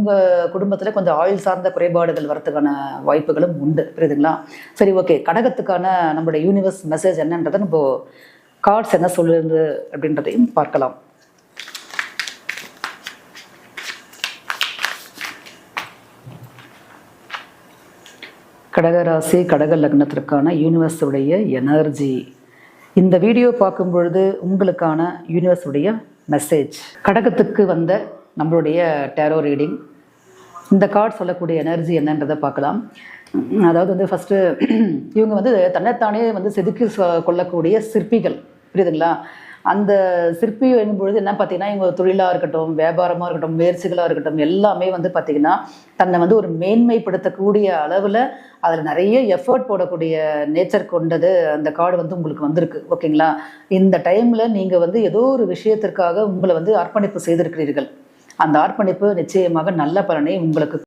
உங்கள் குடும்பத்தில் கொஞ்சம் ஆயில் சார்ந்த குறைபாடுகள் வரத்துக்கான வாய்ப்புகளும் உண்டு. புரியுதுங்களா? சரி, ஓகே. கடகத்துக்கான நம்மளுடைய யூனிவர்ஸ் மெசேஜ் என்னன்றதை நம்ம கார்ட்ஸ் என்ன சொல்லுது அப்படின்றதையும் பார்க்கலாம். கடகராசி கடக லக்னத்திற்கான யூனிவர்ஸுடைய எனர்ஜி. இந்த வீடியோ பார்க்கும் பொழுது உங்களுக்கான யூனிவர்ஸுடைய மெசேஜ். கடகத்துக்கு வந்த நம்மளுடைய டேரோ ரீடிங். இந்த கார்டு சொல்லக்கூடிய எனர்ஜி என்னன்றதை பார்க்கலாம். அதாவது வந்து ஃபஸ்ட்டு இவங்க வந்து தன்னைத்தானே வந்து செதுக்கி கொள்ளக்கூடிய சிற்பிகள். புரியுதுங்களா? அந்த சிற்பி என்னும்பொழுது என்ன பார்த்தீங்கன்னா, இவங்க தொழிலாக இருக்கட்டும், வியாபாரமாக இருக்கட்டும், முயற்சிகளாக இருக்கட்டும், எல்லாமே வந்து பார்த்திங்கன்னா தன்னை வந்து ஒரு மேன்மைப்படுத்தக்கூடிய அளவில் அதில் நிறைய எஃபர்ட் போடக்கூடிய நேச்சர் கொண்டது அந்த கார்டு வந்து உங்களுக்கு வந்திருக்கு. ஓகேங்களா? இந்த டைமில் நீங்கள் வந்து ஏதோ ஒரு விஷயத்திற்காக உங்களை வந்து அர்ப்பணிப்பு செய்திருக்கிறீர்கள். அந்த அர்ப்பணிப்பு நிச்சயமாக நல்ல பலனை உங்களுக்கு